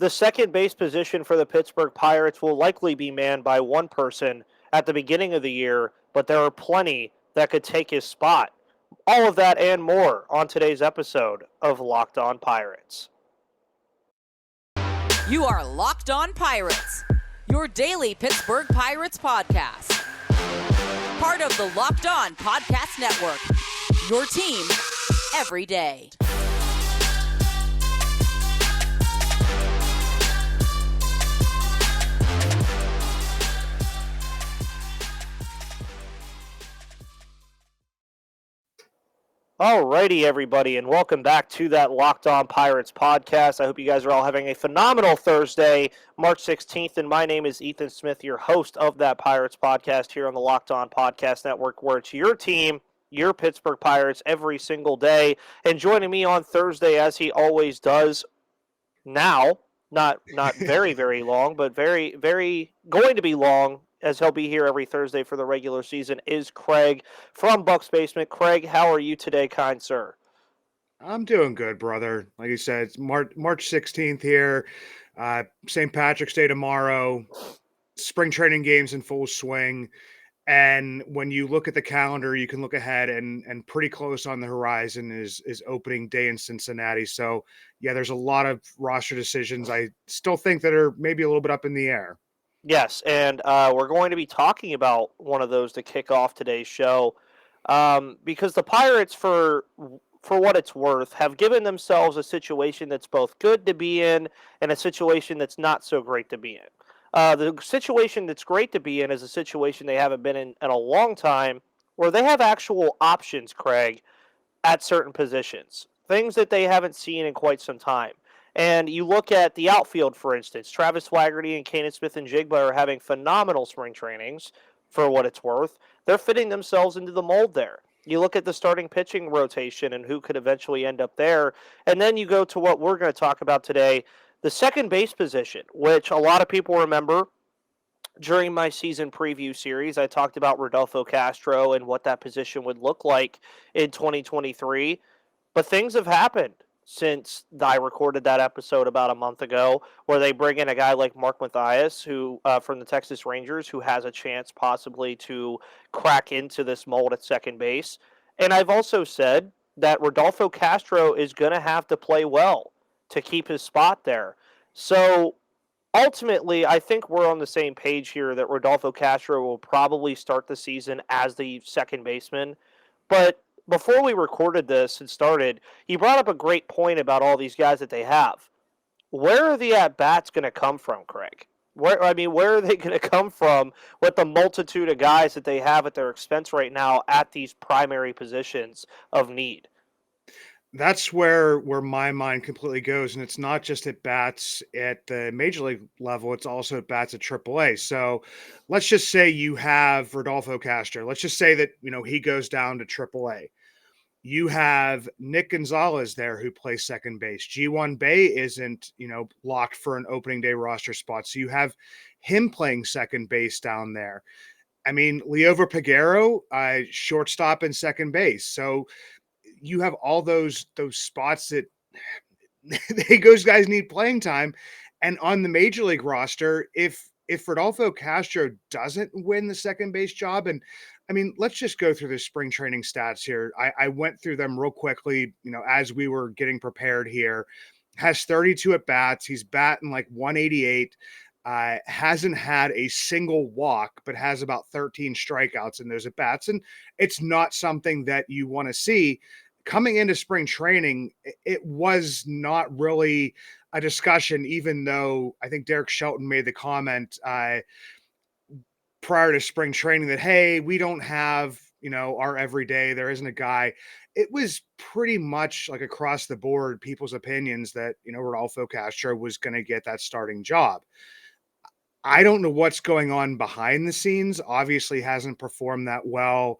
the second base position for the Pittsburgh Pirates will likely be manned by one person at the beginning of the year, but there are plenty that could take his spot. All of that and more on today's episode of Locked On Pirates. You are Locked On Pirates, your daily Pittsburgh Pirates podcast. Part of the Locked On Podcast Network, your team every day. Alrighty, everybody, and welcome back to that Locked On Pirates podcast. I hope you guys are all having a phenomenal Thursday, March 16th, and my name is Ethan Smith, your host of that Pirates podcast here on the Locked On Podcast Network, where it's your team, your Pittsburgh Pirates, every single day. And joining me on Thursday, as he always does now, not very, very long, but very, very going to be long, as he'll be here every Thursday for the regular season, is Craig from Buck's Basement. Craig, how are you today, kind sir? I'm doing good, brother. Like you said, it's March 16th here. St. Patrick's Day tomorrow. Spring training games in full swing. And when you look at the calendar, you can look ahead and pretty close on the horizon is opening day in Cincinnati. So, yeah, there's a lot of roster decisions I still think that are maybe a little bit up in the air. Yes, and we're going to be talking about one of those to kick off today's show because the Pirates, for what it's worth, have given themselves a situation that's both good to be in and a situation that's not so great to be in. The situation that's great to be in is a situation they haven't been in a long time, where they have actual options, Craig, at certain positions, things that they haven't seen in quite some time. And you look at the outfield, for instance, Travis Swaggerty and Canaan Smith-Njigba are having phenomenal spring trainings, for what it's worth. They're fitting themselves into the mold there. You look at the starting pitching rotation and who could eventually end up there. And then you go to what we're going to talk about today, the second base position, which a lot of people remember during my season preview series. I talked about Rodolfo Castro and what that position would look like in 2023. But things have happened since I recorded that episode about a month ago, where they bring in a guy like Mark Mathias, who from the Texas Rangers, who has a chance possibly to crack into this mold at second base. And I've also said that Rodolfo Castro is going to have to play well to keep his spot there. So ultimately, I think we're on the same page here that Rodolfo Castro will probably start the season as the second baseman. But before we recorded this and started, you brought up a great point about all these guys that they have. Where are the at-bats going to come from, Craig? Where are they going to come from with the multitude of guys that they have at their expense right now at these primary positions of need? That's where my mind completely goes. And it's not just at bats at the major league level, it's also at bats at AAA. So let's just say you have Rodolfo Castro. Let's just say that, he goes down to AAA. You have Nick Gonzalez there who plays second base. G1 Bay isn't, locked for an opening day roster spot. So you have him playing second base down there. I mean, Liover Peguero, shortstop and second base. So you have all those spots that those guys need playing time. And on the major league roster, if Rodolfo Castro doesn't win the second base job, and I mean, let's just go through the spring training stats here. I went through them real quickly, as we were getting prepared here. Has 32 at bats. He's batting like 188. Hasn't had a single walk, but has about 13 strikeouts in those at bats. And it's not something that you want to see. Coming into spring training, it was not really a discussion, even though I think Derek Shelton made the comment prior to spring training that, hey, we don't have, our everyday, there isn't a guy. It was pretty much like across the board, people's opinions that, Rodolfo Castro was going to get that starting job. I don't know what's going on behind the scenes. Obviously hasn't performed that well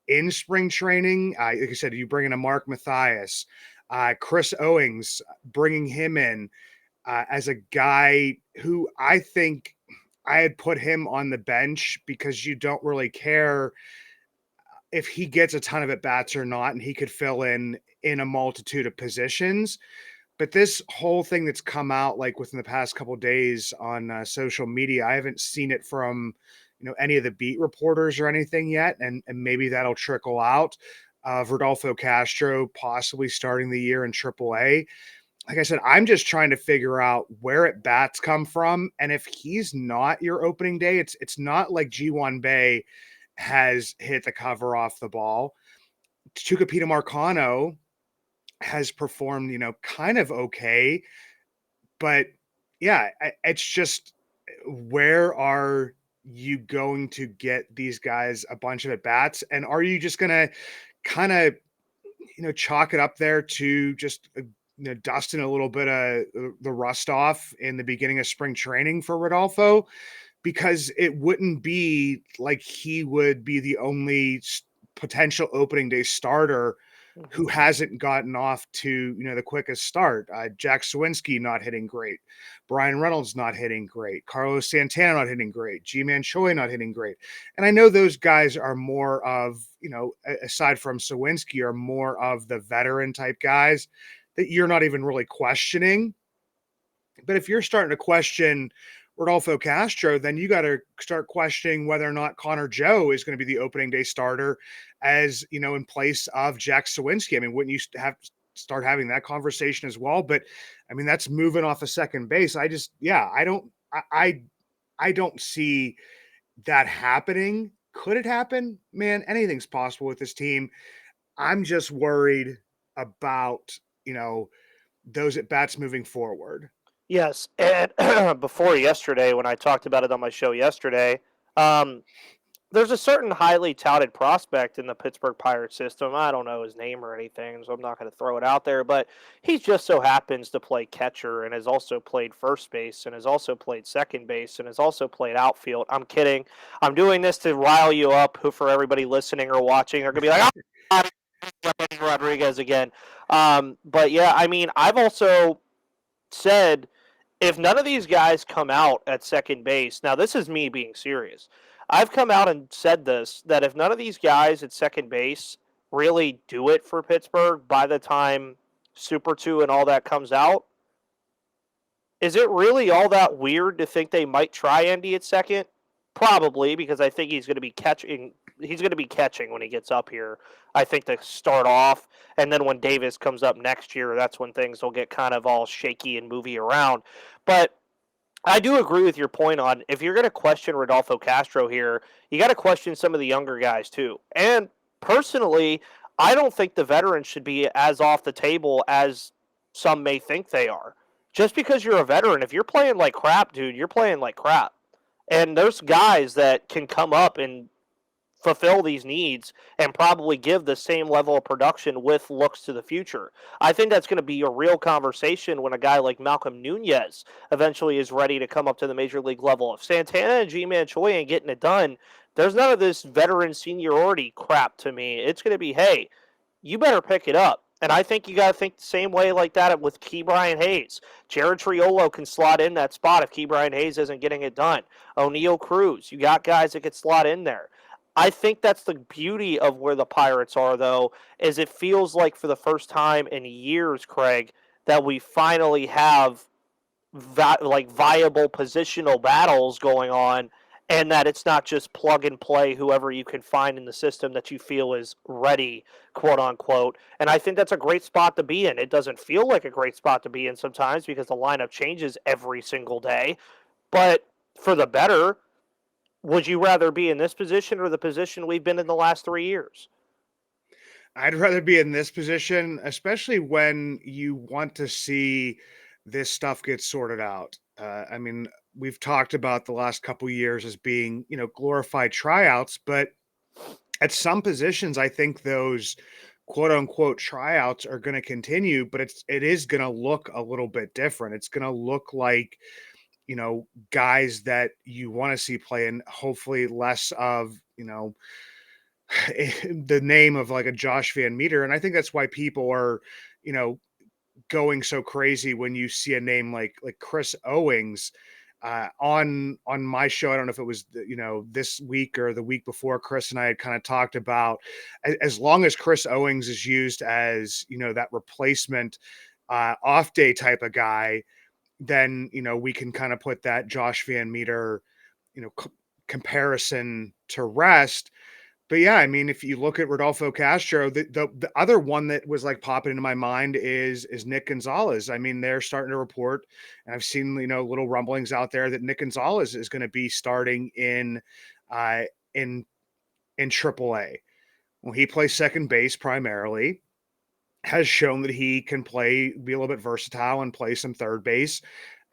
in spring training. Like I said, you bring in a Mark Mathias, Chris Owings, bringing him in as a guy who I think I had put him on the bench because you don't really care if he gets a ton of at-bats or not, and he could fill in a multitude of positions. But this whole thing that's come out like within the past couple of days on social media, I haven't seen it from any of the beat reporters or anything yet, and maybe that'll trickle out. Rodolfo Castro possibly starting the year in AAA. Like I said, I'm just trying to figure out where at bats come from, and if he's not your opening day, it's not like G1 Bay has hit the cover off the ball. Tucupita Marcano has performed, kind of okay, but yeah, it's just where are you going to get these guys a bunch of at bats, and are you just gonna kind of chalk it up there to just dusting a little bit of the rust off in the beginning of spring training for Rodolfo? Because it wouldn't be like he would be the only potential opening day starter who hasn't gotten off to the quickest start. Jack Sawinski not hitting great, Brian Reynolds not hitting great, Carlos Santana not hitting great, G-Man Choi not hitting great. And I know those guys are more of, aside from Sawinski, are more of the veteran type guys that you're not even really questioning. But if you're starting to question Rodolfo Castro, then you got to start questioning whether or not Connor Joe is going to be the opening day starter, as in place of Jack Sawinski. I mean, wouldn't you start having that conversation as well? But I mean, that's moving off a second base. I don't see that happening. Could it happen? Man, anything's possible with this team. I'm just worried about those at bats moving forward. Yes, and before yesterday, when I talked about it on my show yesterday, there's a certain highly touted prospect in the Pittsburgh Pirates system. I don't know his name or anything, so I'm not going to throw it out there, but he just so happens to play catcher and has also played first base and has also played second base and has also played outfield. I'm kidding. I'm doing this to rile you up, who for everybody listening or watching, they're going to be like, oh, Rodriguez again. But yeah, I mean, I've also said if none of these guys come out at second base, now this is me being serious. I've come out and said this, that if none of these guys at second base really do it for Pittsburgh by the time Super 2 and all that comes out, is it really all that weird to think they might try Andy at second? Probably, because I think he's going to be catching. He's going to be catching when he gets up here. I think to start off, and then when Davis comes up next year, that's when things will get kind of all shaky and movey around. But I do agree with your point on if you're going to question Rodolfo Castro here, you got to question some of the younger guys too. And personally, I don't think the veterans should be as off the table as some may think they are. Just because you're a veteran, if you're playing like crap, dude, you're playing like crap. And there's guys that can come up and fulfill these needs and probably give the same level of production with looks to the future. I think that's going to be a real conversation when a guy like Malcolm Nunez eventually is ready to come up to the major league level. If Santana and G-Man Choi ain't getting it done, there's none of this veteran seniority crap to me. It's going to be, hey, you better pick it up. And I think you got to think the same way like that with Key Brian Hayes. Jared Triolo can slot in that spot if Key Brian Hayes isn't getting it done. O'Neal Cruz, you got guys that could slot in there. I think that's the beauty of where the Pirates are, though, is it feels like for the first time in years, Craig, that we finally have viable positional battles going on, and that it's not just plug and play whoever you can find in the system that you feel is ready, quote unquote. And I think that's a great spot to be in. It doesn't feel like a great spot to be in sometimes because the lineup changes every single day, but for the better. Would you rather be in this position or the position we've been in the last 3 years? I'd rather be in this position, especially when you want to see this stuff get sorted out. I mean, we've talked about the last couple years as being, glorified tryouts, but at some positions, I think those quote unquote tryouts are going to continue, but it is going to look a little bit different. It's going to look like, guys that you want to see playing, hopefully less of, the name of like a Josh Van Meter. And I think that's why people are, you know, going so crazy when you see a name like Chris Owings on my show. I don't know if it was this week or the week before. Chris and I had kind of talked about as long as Chris Owings is used as that replacement off day type of guy, then, we can kind of put that Josh Van Meter, comparison to rest. But yeah, I mean, if you look at Rodolfo Castro, the other one that was like popping into my mind is Nick Gonzalez. I mean, they're starting to report, and I've seen little rumblings out there that Nick Gonzalez is going to be starting uh, in in AAA. Well, he plays second base primarily. Has shown that he can be a little bit versatile and play some third base.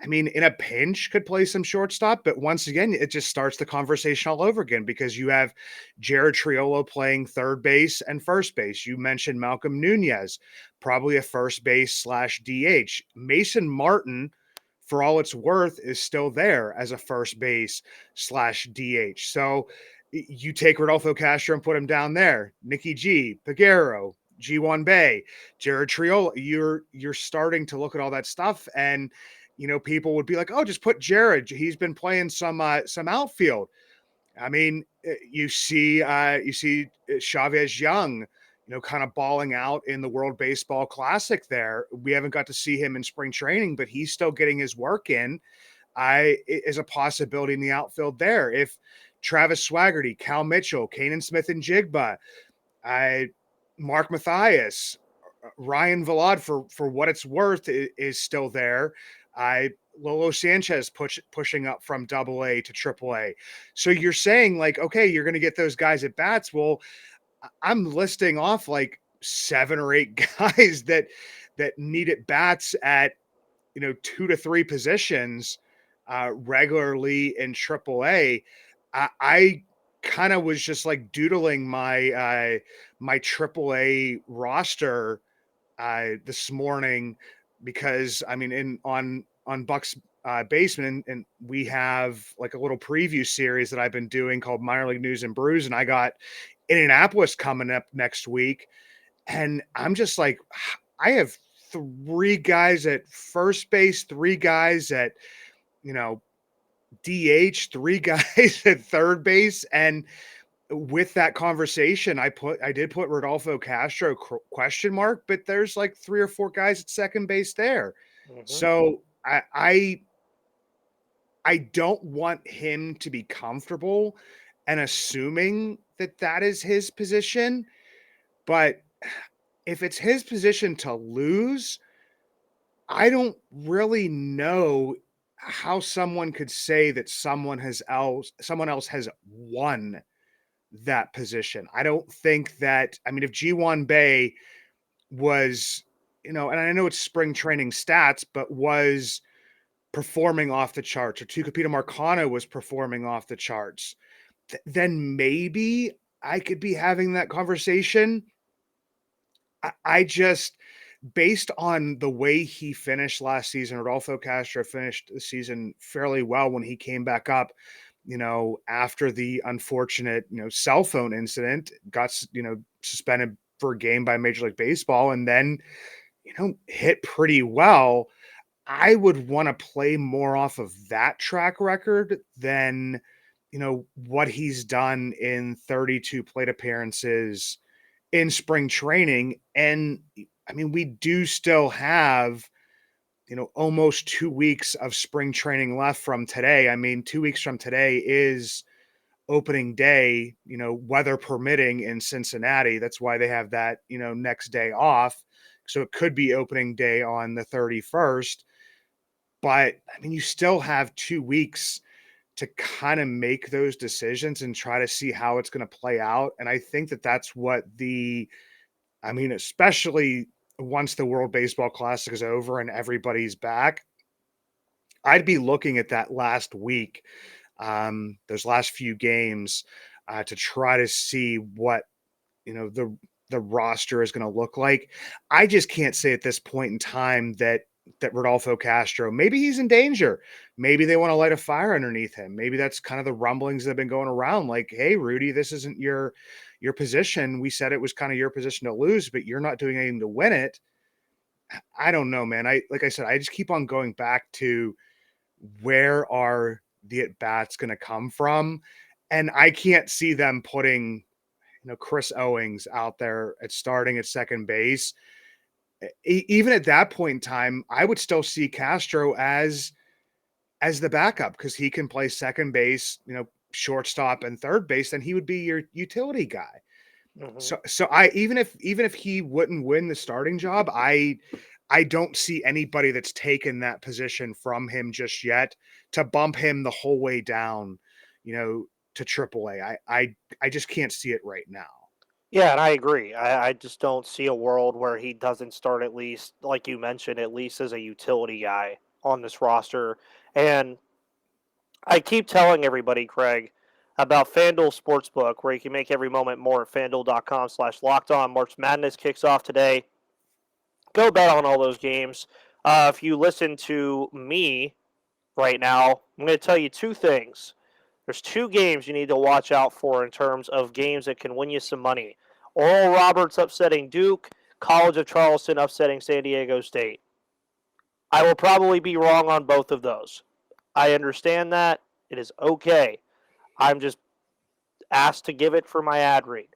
I mean, in a pinch, could play some shortstop, but once again, it just starts the conversation all over again because you have Jared Triolo playing third base and first base. You mentioned Malcolm Nunez, probably a first base slash DH. Mason Martin, for all it's worth, is still there as a first base slash DH. So you take Rodolfo Castro and put him down there. Nicky G, Peguero, G1 Bay, Jared Triolo. You're starting to look at all that stuff, and people would be like, "Oh, just put Jared. He's been playing some outfield." I mean, you see Chavez Young, kind of balling out in the World Baseball Classic. There, we haven't got to see him in spring training, but he's still getting his work in. Is a possibility in the outfield there. If Travis Swaggerty, Cal Mitchell, Kanan Smith and Jigba, Mark Mathias, Ryan Vilade, for what it's worth, is still there. Lolo Sanchez pushing up from AA to AAA. So you're saying like, okay, you're going to get those guys at bats. Well, I'm listing off like 7 or 8 guys that need at bats at 2 to 3 positions regularly in AAA. I kind of was just like doodling my AAA roster this morning because I mean on Buck's basement, and we have like a little preview series that I've been doing called Minor League News and Brews, and I got Indianapolis coming up next week, and I'm just like, I have 3 guys at first base, 3 guys at DH, 3 guys at third base, and with that conversation, I did put Rodolfo Castro question mark, but there's like 3 or 4 guys at second base there. Mhm. So I don't want him to be comfortable and assuming that is his position. But if it's his position to lose, I don't really know how someone could say that someone else has won that position. I don't think that, I mean, if G1 Bay was, and I know it's spring training stats, but was performing off the charts, or Tucupita Marcano was performing off the charts, then maybe I could be having that conversation. I just, based on the way he finished last season, Rodolfo Castro finished the season fairly well when he came back up, after the unfortunate, cell phone incident, got, suspended for a game by Major League Baseball, and then, hit pretty well. I would want to play more off of that track record than, what he's done in 32 plate appearances in spring training. And I mean, we do still have, almost 2 weeks of spring training left from today. I mean, 2 weeks from today is opening day, weather permitting in Cincinnati. That's why they have that, next day off. So it could be opening day on the 31st. But I mean, you still have 2 weeks to kind of make those decisions and try to see how it's going to play out. And I think that that's what I mean, especially once the World Baseball Classic is over and everybody's back, I'd be looking at that last week, those last few games, to try to see what the roster is going to look like. I just can't say at this point in time that Rodolfo Castro, maybe he's in danger. Maybe they want to light a fire underneath him. Maybe that's kind of the rumblings that have been going around. Like, hey, Rudy, this isn't your position. We said it was kind of your position to lose, but you're not doing anything to win it. I don't know, man. Like I said, I just keep on going back to where are the at bats going to come from, and I can't see them putting Chris Owings out there at starting at second base even at that point in time, I would still see Castro as the backup because he can play second base, shortstop and third base, then he would be your utility guy. Mhm. So I even if he wouldn't win the starting job, I don't see anybody that's taken that position from him just yet to bump him the whole way down, to AAA. I just can't see it right now. Yeah, and I agree. I just don't see a world where he doesn't start, at least, like you mentioned, at least as a utility guy on this roster. And I keep telling everybody, Craig, about FanDuel Sportsbook, where you can make every moment more at fanduel.com/locked on. March Madness kicks off today. Go bet on all those games. If you listen to me right now, I'm going to tell you two things. There's two games you need to watch out for in terms of games that can win you some money. Oral Roberts upsetting Duke, College of Charleston upsetting San Diego State. I will probably be wrong on both of those. I understand that. It is okay. I'm just asked to give it for my ad read.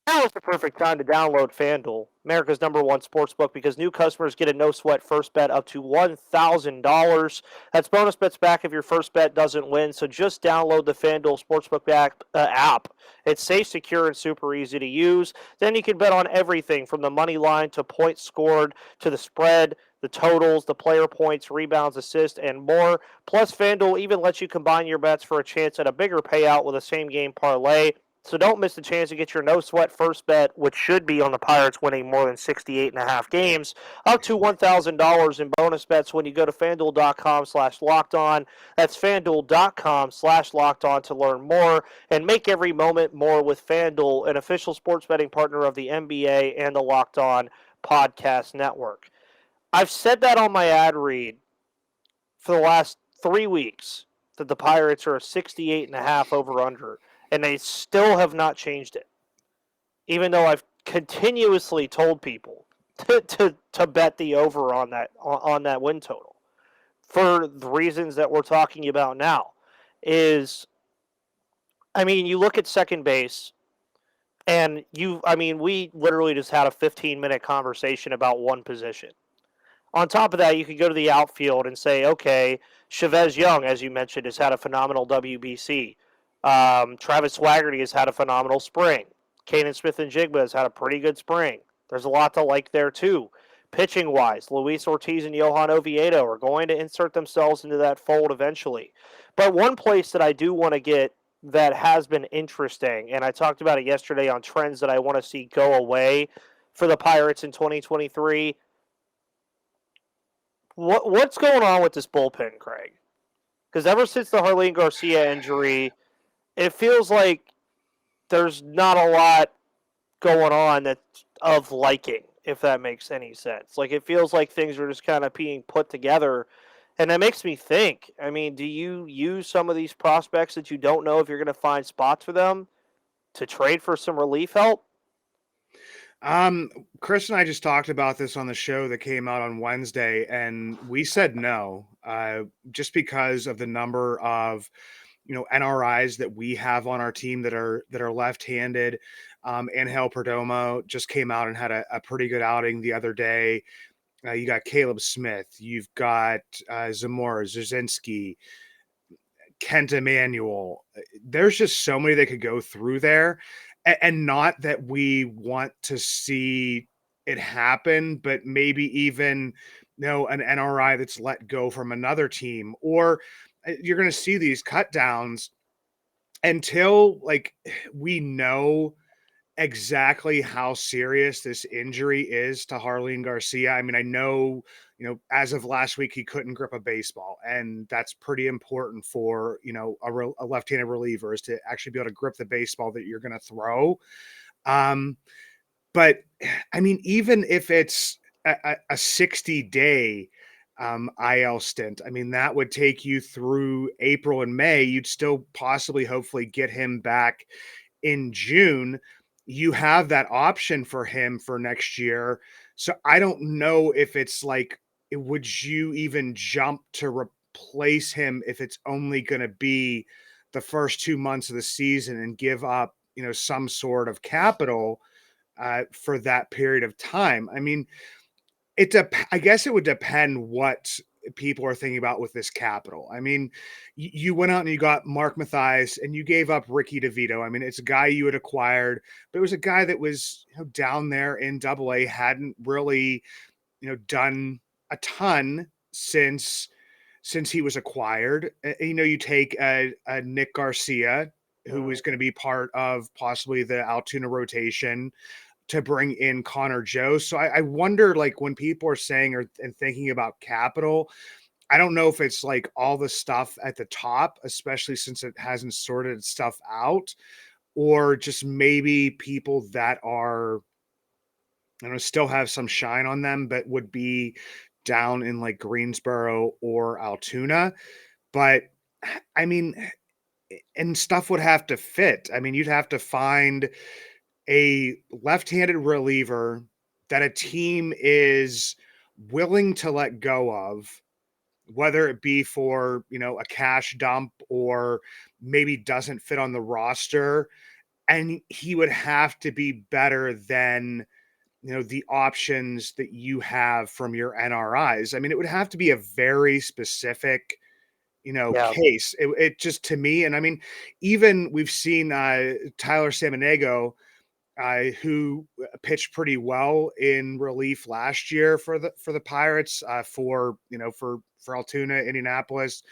Now is the perfect time to download FanDuel, America's #1 sportsbook, because new customers get a no-sweat first bet up to $1,000. That's bonus bets back if your first bet doesn't win. So just download the FanDuel Sportsbook app. It's safe, secure, and super easy to use. Then you can bet on everything from the money line to points scored to the spread, the totals, the player points, rebounds, assists, and more. Plus, FanDuel even lets you combine your bets for a chance at a bigger payout with a same-game parlay. So don't miss the chance to get your no-sweat first bet, which should be on the Pirates winning more than 68.5 games, up to $1,000 in bonus bets when you go to FanDuel.com/locked on. That's FanDuel.com/locked on to learn more and make every moment more with FanDuel, an official sports betting partner of the NBA and the Locked On Podcast Network. I've said that on my ad read for the last 3 weeks, that the Pirates are a 68.5 over-under, and they still have not changed it, even though I've continuously told people to bet the over on that win total for the reasons that we're talking about now. You look at second base, and we literally just had a 15-minute conversation about one position. On top of that, you could go to the outfield and say, okay, Chavez Young, as you mentioned, has had a phenomenal WBC. Travis Swaggerty has had a phenomenal spring. Kanan Smith-Njigba has had a pretty good spring. There's a lot to like there, too. Pitching-wise, Luis Ortiz and Johan Oviedo are going to insert themselves into that fold eventually. But one place that I do want to get that has been interesting, and I talked about it yesterday on trends that I want to see go away for the Pirates in 2023, what's going on with this bullpen, Craig? Because ever since the Harleen Garcia injury, it feels like there's not a lot going on that's of liking, if that makes any sense. Like, it feels like things are just kind of being put together, and that makes me think. Do you use some of these prospects that you don't know if you're going to find spots for them to trade for some relief help? Chris and I just talked about this on the show that came out on Wednesday, and we said no, just because of the number of NRIs that we have on our team that are left-handed. Angel Perdomo just came out and had a pretty good outing the other day. You got Caleb Smith, you've got Zamora, Zazinski, Kent Emanuel. There's just so many that could go through there. And not that we want to see it happen, but maybe even, an NRI that's let go from another team, or you're going to see these cut downs until we know exactly how serious this injury is to Harleen Garcia. I know, as of last week, he couldn't grip a baseball, and that's pretty important for, a left-handed reliever, is to actually be able to grip the baseball that you're going to throw. But even if it's a 60-day IL stint, that would take you through April and May. You'd still possibly, hopefully, get him back in June. You have that option for him for next year. So I don't know if it's would you even jump to replace him if it's only going to be the first 2 months of the season and give up, some sort of capital for that period of time. I mean, I guess it would depend what people are thinking about with this capital. I mean, you went out and you got Mark Mathias and you gave up Ricky DeVito. I mean, it's a guy you had acquired, but it was a guy that was, down there in AA, hadn't really, done a ton since he was acquired. You take a Nick Garcia, who is going to be part of possibly the Altoona rotation, to bring in Connor Joe. So I wonder, like, when people are saying and thinking about capital, I don't know if it's like all the stuff at the top, especially since it hasn't sorted stuff out, or just maybe people that are, still have some shine on them, but would be down in like Greensboro or Altoona. But I mean, and stuff would have to fit. I mean, you'd have to find a left-handed reliever that a team is willing to let go of, whether it be for, a cash dump or maybe doesn't fit on the roster. And he would have to be better than, the options that you have from your NRIs. I mean, it would have to be a very specific, Yeah. case. It just, to me, and I mean, even we've seen Tyler Samaniego, who pitched pretty well in relief last year for the Pirates, for Altoona, Indianapolis.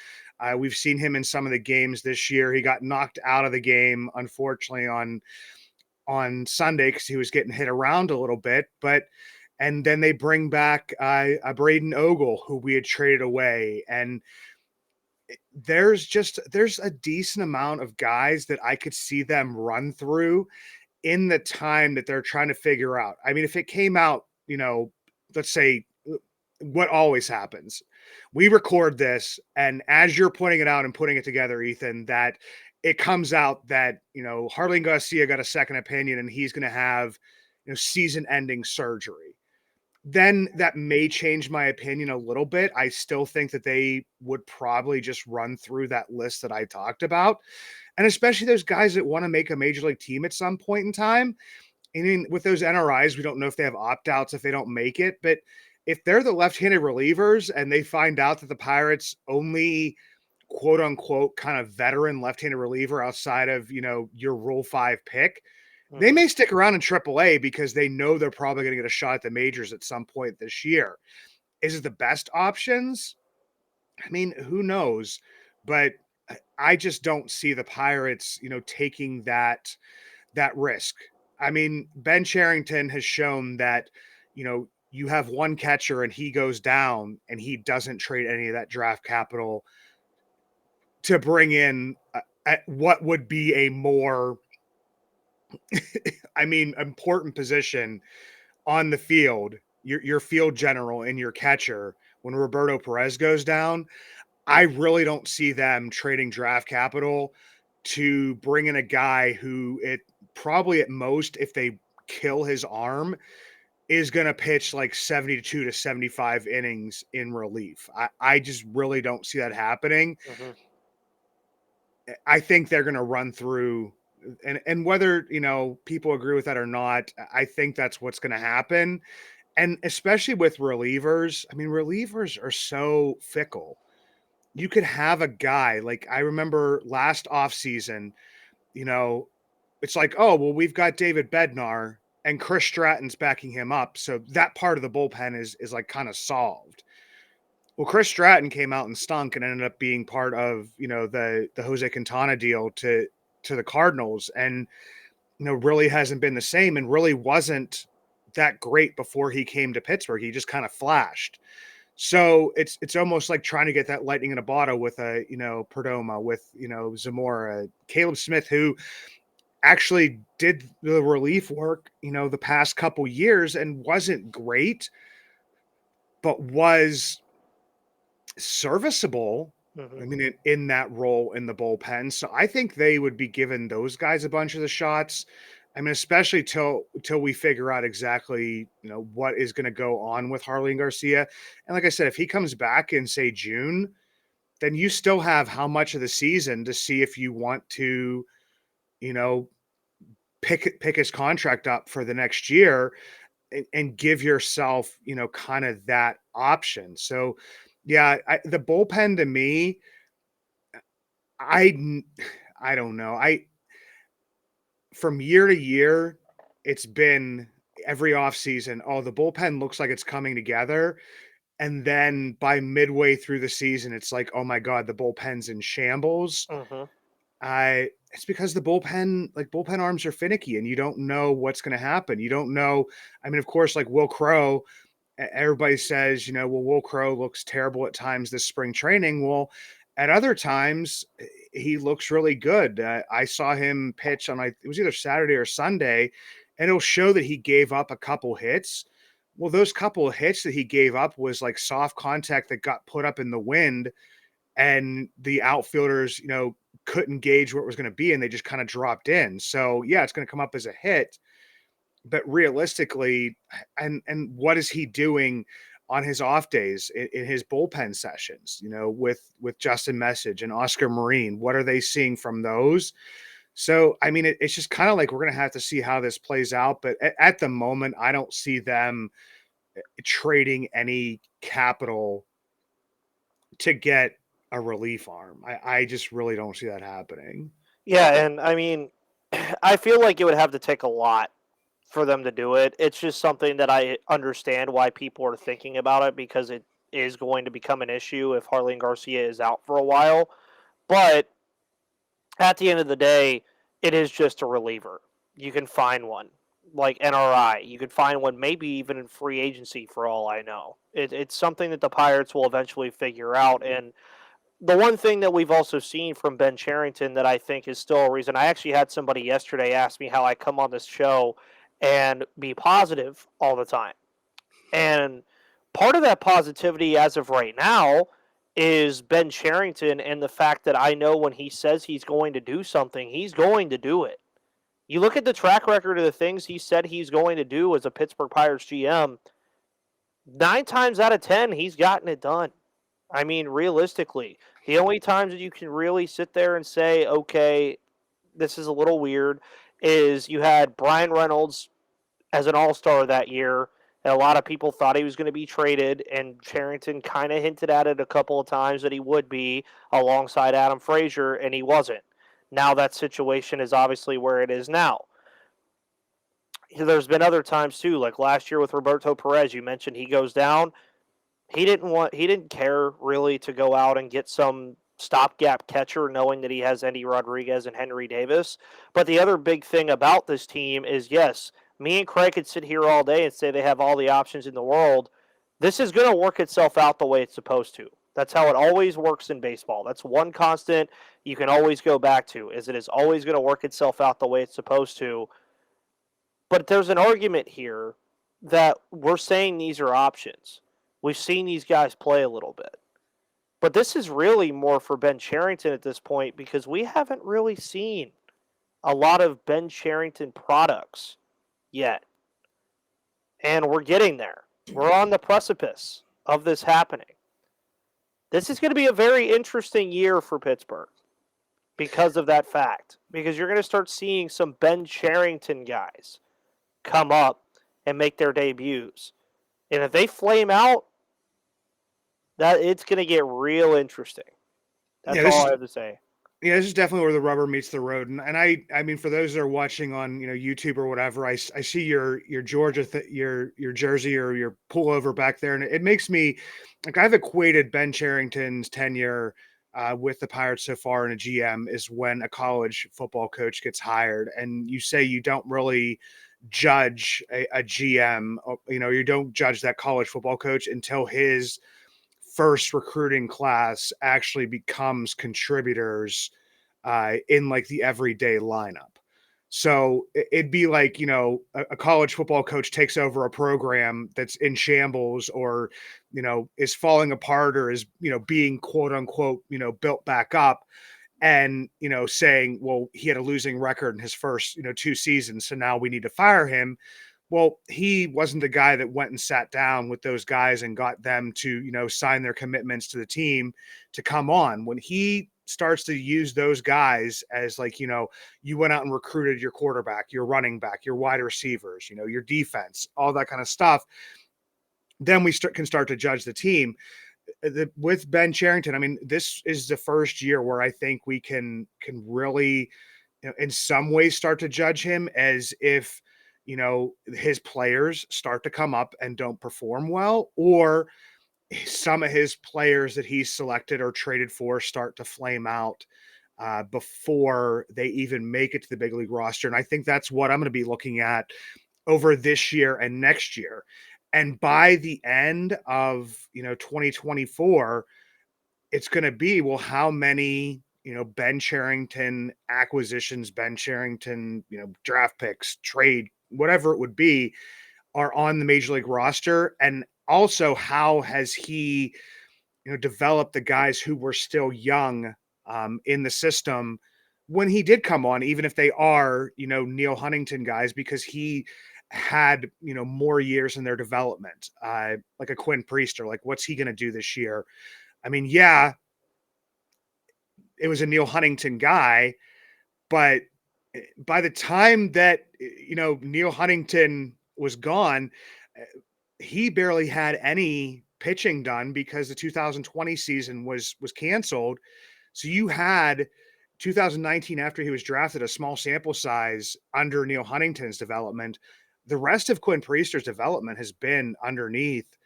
We've seen him in some of the games this year. He got knocked out of the game, unfortunately, on Sunday because he was getting hit around a little bit. And then they bring back a Braden Ogle, who we had traded away, and there's a decent amount of guys that I could see them run through in the time that they're trying to figure out. I mean, if it came out, let's say what always happens, we record this, and as you're putting it out and putting it together, Ethan, that it comes out that, Harlan Garcia got a second opinion and he's going to have, season ending surgery, then that may change my opinion a little bit. I still think that they would probably just run through that list that I talked about. And especially those guys that want to make a major league team at some point in time. I mean, with those NRIs, we don't know if they have opt-outs if they don't make it. But if they're the left-handed relievers and they find out that the Pirates only quote unquote kind of veteran left-handed reliever outside of, your Rule 5 pick, they may stick around in AAA because they know they're probably going to get a shot at the majors at some point this year. Is it the best options? I mean, who knows? But I just don't see the Pirates, taking that risk. I mean, Ben Cherington has shown that, you have one catcher and he goes down and he doesn't trade any of that draft capital to bring in what would be a more, I mean, important position on the field, your field general and your catcher. When Roberto Perez goes down, I really don't see them trading draft capital to bring in a guy who it probably at most, if they kill his arm, is going to pitch like 72 to 75 innings in relief. I just really don't see that happening. I think they're going to run through, and whether, people agree with that or not, I think that's what's going to happen. And especially with relievers, I mean, relievers are so fickle. You could have a guy, like I remember last offseason, it's like, oh, well, we've got David Bednar and Chris Stratton's backing him up. So that part of the bullpen is like kind of solved. Well, Chris Stratton came out and stunk and ended up being part of, the Jose Quintana deal to the Cardinals, and, really hasn't been the same and really wasn't that great before he came to Pittsburgh. He just kind of flashed. So it's almost like trying to get that lightning in a bottle with a, Perdomo, with, Zamora, Caleb Smith, who actually did the relief work, the past couple years and wasn't great, but was serviceable. I mean, in that role in the bullpen. So I think they would be giving those guys a bunch of the shots. I mean, especially till we figure out exactly, what is going to go on with Harlan Garcia. And like I said, if he comes back in, say, June, then you still have how much of the season to see if you want to, pick his contract up for the next year and give yourself, kind of that option. So, yeah, the bullpen to me, I I don't know. From year to year, it's been every offseason, oh, the bullpen looks like it's coming together. And then by midway through the season, it's like, oh my God, the bullpen's in shambles. Mm-hmm. It's because the bullpen arms are finicky and you don't know what's going to happen. You don't know. I mean, of course, like Will Crow, everybody says, well, Will Crow looks terrible at times this spring training. Well, at other times, he looks really good. I saw him pitch on, it was either Saturday or Sunday, and it'll show that he gave up a couple hits. Well, those couple of hits that he gave up was like soft contact that got put up in the wind, and the outfielders, couldn't gauge where it was going to be, and they just kind of dropped in. So, yeah, it's going to come up as a hit. But realistically, and what is he doing on his off days in his bullpen sessions, with Justin Message and Oscar Marine? What are they seeing from those? So, I mean, it's just kind of like we're going to have to see how this plays out. But at the moment, I don't see them trading any capital to get a relief arm. I just really don't see that happening. Yeah, and I mean, I feel like it would have to take a lot for them to do it. It's just something that I understand why people are thinking about it, because it is going to become an issue if Harlan Garcia is out for a while. But at the end of the day, it is just a reliever. You can find one like NRI. You could find one maybe even in free agency for all I know. It's something that the Pirates will eventually figure out. And the one thing that we've also seen from Ben Cherington that I think is still a reason, I actually had somebody yesterday ask me how I come on this show and be positive all the time. And part of that positivity as of right now is Ben Cherington and the fact that I know when he says he's going to do something, he's going to do it. You look at the track record of the things he said he's going to do as a Pittsburgh Pirates GM, 9 times out of 10, he's gotten it done. I mean, realistically, the only times that you can really sit there and say, okay, this is a little weird, is you had Brian Reynolds as an all-star that year, and a lot of people thought he was going to be traded, and Cherington kind of hinted at it a couple of times that he would be alongside Adam Frazier, and he wasn't. Now that situation is obviously where it is now. There's been other times too, like last year with Roberto Perez. You mentioned he goes down. He didn't care really to go out and get some stopgap catcher, knowing that he has Endy Rodriguez and Henry Davis. But the other big thing about this team is, yes, me and Craig could sit here all day and say they have all the options in the world. This is going to work itself out the way it's supposed to. That's how it always works in baseball. That's one constant you can always go back to, is it is always going to work itself out the way it's supposed to. But there's an argument here that we're saying these are options. We've seen these guys play a little bit. But this is really more for Ben Cherington at this point, because we haven't really seen a lot of Ben Cherington products yet. And we're getting there. We're on the precipice of this happening. This is going to be a very interesting year for Pittsburgh because of that fact. Because you're going to start seeing some Ben Cherington guys come up and make their debuts. And if they flame out, that it's going to get real interesting. That's all I have to say. Yeah, this is definitely where the rubber meets the road. And I mean, for those that are watching on, YouTube or whatever, I see your Georgia, your jersey or your pullover back there. And it makes me, like, I've equated Ben Cherington's tenure with the Pirates so far in a GM is when a college football coach gets hired. And you say you don't really judge a GM, you don't judge that college football coach until his first recruiting class actually becomes contributors in like the everyday lineup. So it'd be like, a college football coach takes over a program that's in shambles or, is falling apart or is, being quote unquote, built back up and, saying, well, he had a losing record in his first, 2 seasons. So now we need to fire him. Well, he wasn't the guy that went and sat down with those guys and got them to, sign their commitments to the team to come on. When he starts to use those guys as like, you went out and recruited your quarterback, your running back, your wide receivers, your defense, all that kind of stuff, then we can start to judge the team. With Ben Cherington, I mean, this is the first year where I think we can really, in some ways start to judge him as if, his players start to come up and don't perform well, or some of his players that he's selected or traded for start to flame out before they even make it to the big league roster. And I think that's what I'm going to be looking at over this year and next year. And by the end of, 2024, it's going to be, well, how many, Ben Cherington acquisitions, Ben Cherington, draft picks, trade, whatever it would be, are on the major league roster. And also, how has he, developed the guys who were still young in the system when he did come on, even if they are, Neil Huntington guys, because he had, more years in their development, like a Quinn Priester. Like, what's he going to do this year? I mean, yeah, it was a Neil Huntington guy, but by the time that, Neil Huntington was gone, he barely had any pitching done because the 2020 season was canceled. So you had 2019, after he was drafted, a small sample size under Neil Huntington's development. The rest of Quinn Priester's development has been underneath,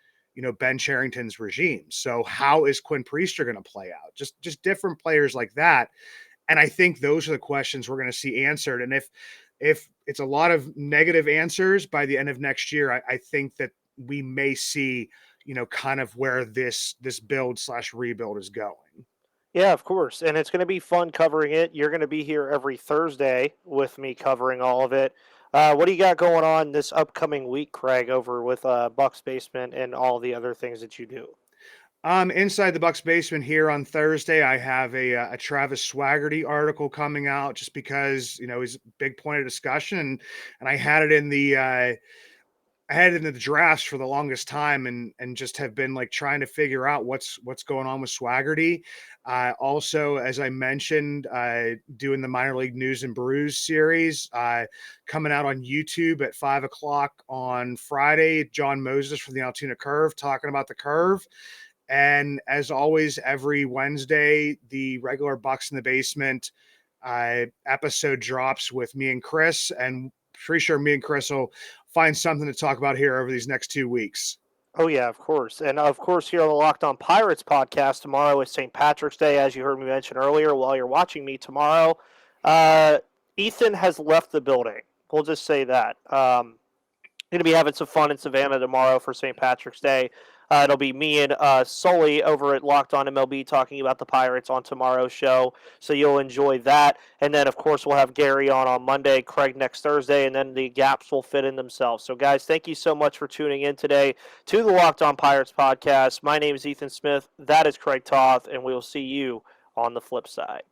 Ben Cherington's regime. So how is Quinn Priester going to play out? Just different players like that. And I think those are the questions we're going to see answered. And if it's a lot of negative answers by the end of next year, I think that we may see, kind of where this build/rebuild is going. Yeah, of course. And it's going to be fun covering it. You're going to be here every Thursday with me covering all of it. What do you got going on this upcoming week, Craig, over with Buck's Basement and all the other things that you do? Inside the Bucks Basement here on Thursday, I have a Travis Swaggerty article coming out just because, he's a big point of discussion, and I had it in the drafts for the longest time, and just have been like trying to figure out what's going on with Swaggerty. Also, as I mentioned, doing the minor league news and brews series, coming out on YouTube at 5:00 on Friday. John Moses from the Altoona Curve talking about the Curve. And as always, every Wednesday, the regular Bucks in the Basement episode drops with me and Chris, and pretty sure me and Chris will find something to talk about here over these next 2 weeks. Oh, yeah, of course. And, of course, here on the Locked On Pirates podcast tomorrow is St. Patrick's Day, as you heard me mention earlier while you're watching me tomorrow. Ethan has left the building. We'll just say that. Going to be having some fun in Savannah tomorrow for St. Patrick's Day. It'll be me and Sully over at Locked On MLB talking about the Pirates on tomorrow's show, so you'll enjoy that. And then, of course, we'll have Gary on Monday, Craig next Thursday, and then the gaps will fit in themselves. So, guys, thank you so much for tuning in today to the Locked On Pirates podcast. My name is Ethan Smith. That is Craig Toth, and we will see you on the flip side.